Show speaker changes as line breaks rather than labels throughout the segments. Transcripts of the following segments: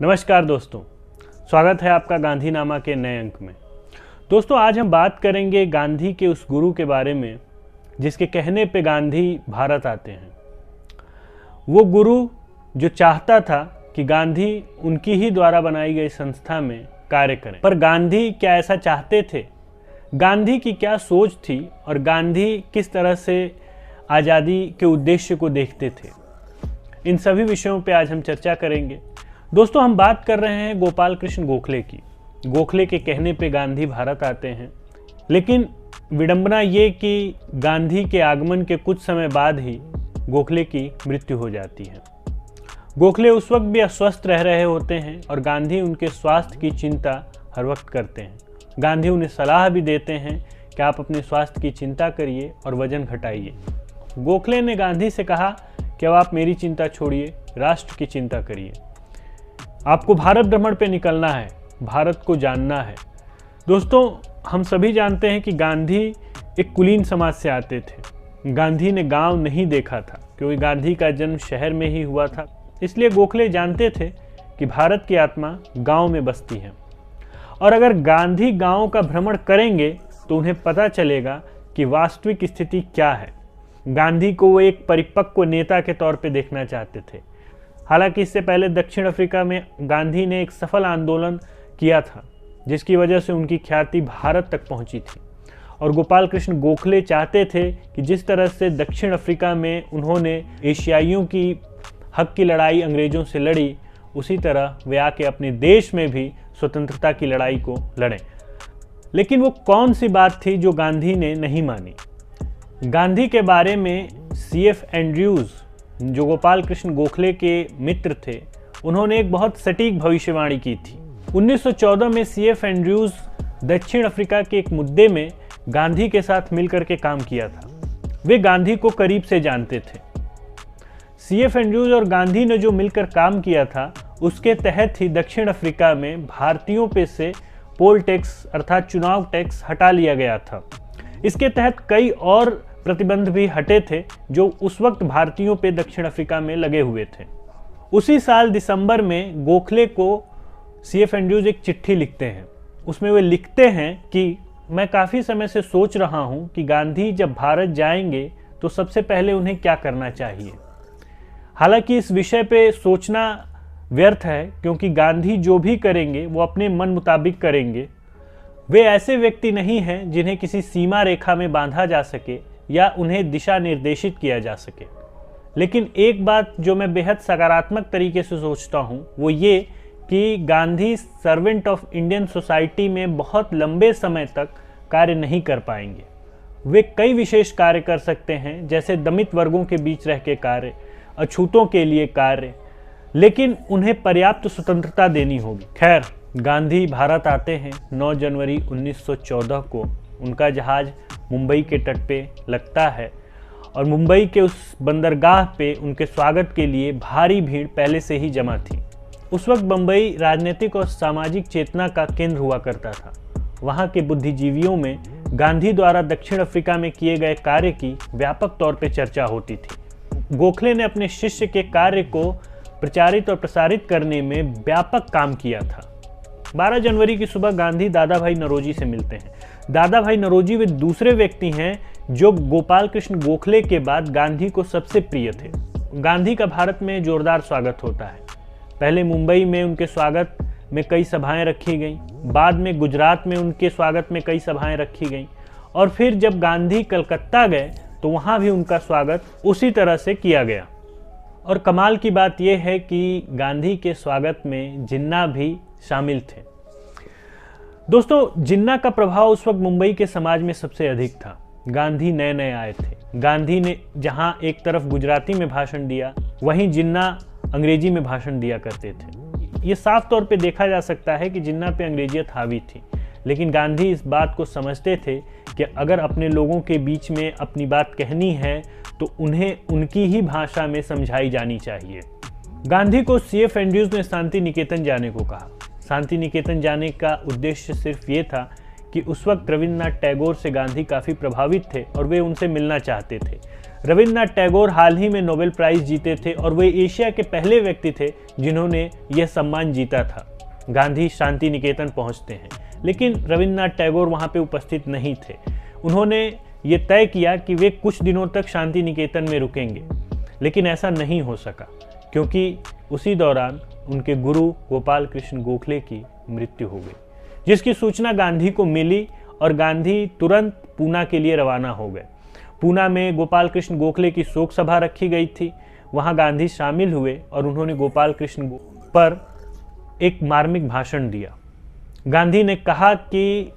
नमस्कार दोस्तों, स्वागत है आपका गांधीनामा के नए अंक में। दोस्तों, आज हम बात करेंगे गांधी के उस गुरु के बारे में जिसके कहने पे गांधी भारत आते हैं। वो गुरु जो चाहता था कि गांधी उनकी ही द्वारा बनाई गई संस्था में कार्य करें, पर गांधी क्या ऐसा चाहते थे? गांधी की क्या सोच थी और गांधी किस तरह से आज़ादी के उद्देश्य को देखते थे? इन सभी विषयों पे आज हम चर्चा करेंगे। दोस्तों, हम बात कर रहे हैं गोपाल कृष्ण गोखले की। गोखले के कहने पे गांधी भारत आते हैं, लेकिन विडंबना ये कि गांधी के आगमन के कुछ समय बाद ही गोखले की मृत्यु हो जाती है। गोखले उस वक्त भी अस्वस्थ रह रहे होते हैं और गांधी उनके स्वास्थ्य की चिंता हर वक्त करते हैं। गांधी उन्हें सलाह भी देते हैं कि आप अपने स्वास्थ्य की चिंता करिए और वजन घटाइए। गोखले ने गांधी से कहा कि अब आप मेरी चिंता छोड़िए, राष्ट्र की चिंता करिए। आपको भारत भ्रमण पे निकलना है, भारत को जानना है। दोस्तों, हम सभी जानते हैं कि गांधी एक कुलीन समाज से आते थे। गांधी ने गांव नहीं देखा था क्योंकि गांधी का जन्म शहर में ही हुआ था। इसलिए गोखले जानते थे कि भारत की आत्मा गांव में बसती है और अगर गांधी गांव का भ्रमण करेंगे तो उन्हें पता चलेगा कि वास्तविक स्थिति क्या है। गांधी को वो एक परिपक्व नेता के तौर पे देखना चाहते थे। हालांकि इससे पहले दक्षिण अफ्रीका में गांधी ने एक सफल आंदोलन किया था जिसकी वजह से उनकी ख्याति भारत तक पहुंची थी और गोपाल कृष्ण गोखले चाहते थे कि जिस तरह से दक्षिण अफ्रीका में उन्होंने एशियाइयों की हक की लड़ाई अंग्रेज़ों से लड़ी, उसी तरह वे आके अपने देश में भी स्वतंत्रता की लड़ाई को लड़ें। लेकिन वो कौन सी बात थी जो गांधी ने नहीं मानी? गांधी के बारे में C.F. एंड्रयूज़, जो गोपाल कृष्ण गोखले के मित्र थे, उन्होंने एक बहुत सटीक भविष्यवाणी की थी। 1914 में C.F. एंड्रयूज़ दक्षिण अफ्रीका के एक मुद्दे में गांधी के साथ मिलकर के काम किया था। वे गांधी को करीब से जानते थे। C.F. एंड्रयूज़ और गांधी ने जो मिलकर काम किया था उसके तहत ही दक्षिण अफ्रीका में भारतीयों पे से पोल टैक्स अर्थात चुनाव टैक्स हटा लिया गया था। इसके तहत कई और प्रतिबंध भी हटे थे जो उस वक्त भारतीयों पे दक्षिण अफ्रीका में लगे हुए थे। उसी साल दिसंबर में गोखले को C.F. एंड्रयूज़ एक चिट्ठी लिखते हैं। उसमें वे लिखते हैं कि मैं काफ़ी समय से सोच रहा हूं कि गांधी जब भारत जाएंगे तो सबसे पहले उन्हें क्या करना चाहिए। हालांकि इस विषय पे सोचना व्यर्थ है क्योंकि गांधी जो भी करेंगे वो अपने मन मुताबिक करेंगे। वे ऐसे व्यक्ति नहीं हैं जिन्हें किसी सीमा रेखा में बांधा जा सके या उन्हें दिशा निर्देशित किया जा सके। लेकिन एक बात जो मैं बेहद सकारात्मक तरीके से सोचता हूँ वो ये कि Gandhi servant of Indian society में बहुत लंबे समय तक कार्य नहीं कर पाएंगे। वे कई विशेष कार्य कर सकते हैं, जैसे दमित वर्गों के बीच रह के कार्य, अछूतों के लिए कार्य, लेकिन उन्हें पर्याप्त स्वतंत्रता देनी होगी। खैर, गांधी भारत आते हैं। 9 जनवरी 1914 को उनका जहाज़ मुंबई के तट पे लगता है और मुंबई के उस बंदरगाह पे उनके स्वागत के लिए भारी भीड़ पहले से ही जमा थी। उस वक्त मुंबई राजनीतिक और सामाजिक चेतना का केंद्र हुआ करता था। वहाँ के बुद्धिजीवियों में गांधी द्वारा दक्षिण अफ्रीका में किए गए कार्य की व्यापक तौर पे चर्चा होती थी। गोखले ने अपने शिष्य के कार्य को प्रचारित और प्रसारित करने में व्यापक काम किया था। 12 जनवरी की सुबह गांधी दादा भाई नौरोजी से मिलते हैं। दादा भाई नौरोजी वे दूसरे व्यक्ति हैं जो गोपाल कृष्ण गोखले के बाद गांधी को सबसे प्रिय थे। गांधी का भारत में जोरदार स्वागत होता है। पहले मुंबई में उनके स्वागत में कई सभाएं रखी गईं, बाद में गुजरात में उनके स्वागत में कई सभाएं रखी गईं और फिर जब गांधी कलकत्ता गए तो वहाँ भी उनका स्वागत उसी तरह से किया गया। और कमाल की बात यह है कि गांधी के स्वागत में जिन्ना भी शामिल थे। दोस्तों, जिन्ना का प्रभाव उस वक्त मुंबई के समाज में सबसे अधिक था। गांधी नए नए आए थे। गांधी ने जहां एक तरफ गुजराती में भाषण दिया, वहीं जिन्ना अंग्रेजी में भाषण दिया करते थे। ये साफ तौर पे देखा जा सकता है कि जिन्ना पे अंग्रेजियत हावी थी, लेकिन गांधी इस बात को समझते थे कि अगर अपने लोगों के बीच में अपनी बात कहनी है तो उन्हें उनकी ही भाषा में समझाई जानी चाहिए। गांधी को C.F. एंड्रयूज़ ने शांति निकेतन जाने को कहा। शांति निकेतन जाने का उद्देश्य सिर्फ ये था कि उस वक्त रविन्द्रनाथ टैगोर से गांधी काफ़ी प्रभावित थे और वे उनसे मिलना चाहते थे। रविन्द्रनाथ टैगोर हाल ही में नोबेल प्राइज़ जीते थे और वे एशिया के पहले व्यक्ति थे जिन्होंने यह सम्मान जीता था। गांधी शांति निकेतन पहुंचते हैं, लेकिन रविन्द्रनाथ टैगोर वहां पे उपस्थित नहीं थे। उन्होंने ये तय किया कि वे कुछ दिनों तक शांति निकेतन में रुकेंगे, लेकिन ऐसा नहीं हो सका क्योंकि उसी दौरान उनके गुरु गोपाल कृष्ण गोखले की मृत्यु हो गई, जिसकी सूचना गांधी को मिली और गांधी तुरंत पूना के लिए रवाना हो गए। पूना में गोपाल कृष्ण गोखले की शोक सभा रखी गई थी। वहां गांधी शामिल हुए और उन्होंने गोपाल कृष्ण पर एक मार्मिक भाषण दिया। गांधी ने कहा कि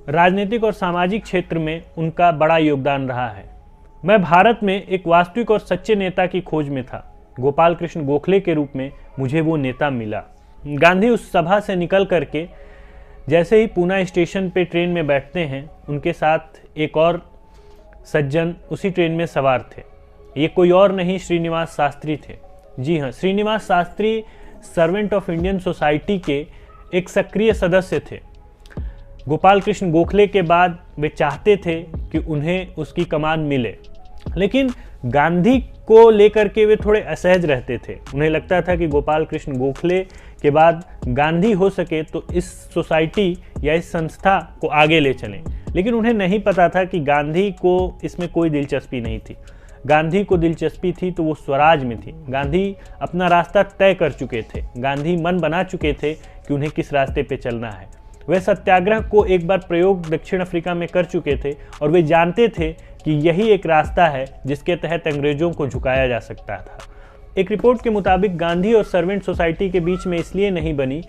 राजनीतिक और सामाजिक क्षेत्र में उनका बड़ा योगदान रहा है। मैं भारत में एक वास्तविक और सच्चे नेता की खोज में था। गोपाल कृष्ण गोखले के रूप में मुझे वो नेता मिला। गांधी उस सभा से निकल करके जैसे ही पूना स्टेशन पे ट्रेन में बैठते हैं, उनके साथ एक और सज्जन उसी ट्रेन में सवार थे। ये कोई और नहीं, श्रीनिवास शास्त्री थे। जी हाँ, Srinivas Shastri servant of Indian society के एक सक्रिय सदस्य थे। गोपाल कृष्ण गोखले के बाद वे चाहते थे कि उन्हें उसकी कमान मिले, लेकिन गांधी को लेकर के वे थोड़े असहज रहते थे। उन्हें लगता था कि गोपाल कृष्ण गोखले के बाद गांधी हो सके तो इस सोसाइटी या इस संस्था को आगे ले चलें, लेकिन उन्हें नहीं पता था कि गांधी को इसमें कोई दिलचस्पी नहीं थी। गांधी को दिलचस्पी थी तो वो स्वराज में थी। गांधी अपना रास्ता तय कर चुके थे। गांधी मन बना चुके थे कि उन्हें किस रास्ते पे चलना है। वे सत्याग्रह को एक बार प्रयोग दक्षिण अफ्रीका में कर चुके थे और वे जानते थे कि यही एक रास्ता है जिसके तहत अंग्रेजों को झुकाया जा सकता था। एक रिपोर्ट के मुताबिक गांधी और सर्वेंट सोसाइटी के बीच में इसलिए नहीं बनी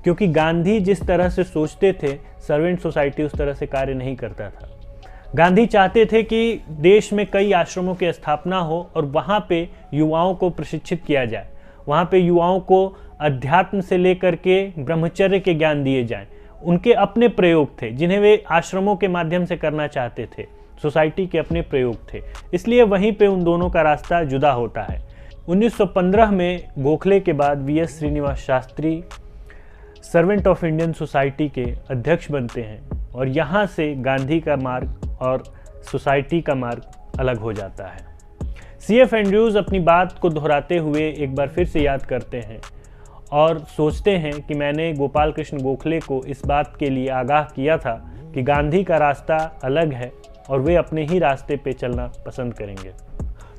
क्योंकि गांधी जिस तरह से सोचते थे, सर्वेंट सोसाइटी उस तरह से कार्य नहीं करता था। गांधी चाहते थे कि देश में कई आश्रमों की स्थापना हो और वहाँ पे युवाओं को प्रशिक्षित किया जाए। वहाँ पे युवाओं को अध्यात्म से लेकर के ब्रह्मचर्य के ज्ञान दिए जाएं। उनके अपने प्रयोग थे जिन्हें वे आश्रमों के माध्यम से करना चाहते थे। सोसाइटी के अपने प्रयोग थे, इसलिए वहीं पे उन दोनों का रास्ता जुदा होता है। 1915 में गोखले के बाद V S. Srinivas Shastri servant of Indian society के अध्यक्ष बनते हैं और यहाँ से गांधी का मार्ग और सोसाइटी का मार्ग अलग हो जाता है। C.F. एंड्रयूज अपनी बात को दोहराते हुए एक बार फिर से याद करते हैं और सोचते हैं कि मैंने गोपाल कृष्ण गोखले को इस बात के लिए आगाह किया था कि गांधी का रास्ता अलग है और वे अपने ही रास्ते पे चलना पसंद करेंगे।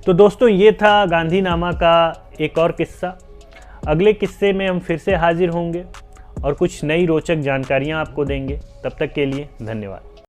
तो दोस्तों, ये था गांधीनामा का एक और किस्सा। अगले किस्से में हम फिर से हाजिर होंगे और कुछ नई रोचक जानकारियाँ आपको देंगे। तब तक के लिए धन्यवाद।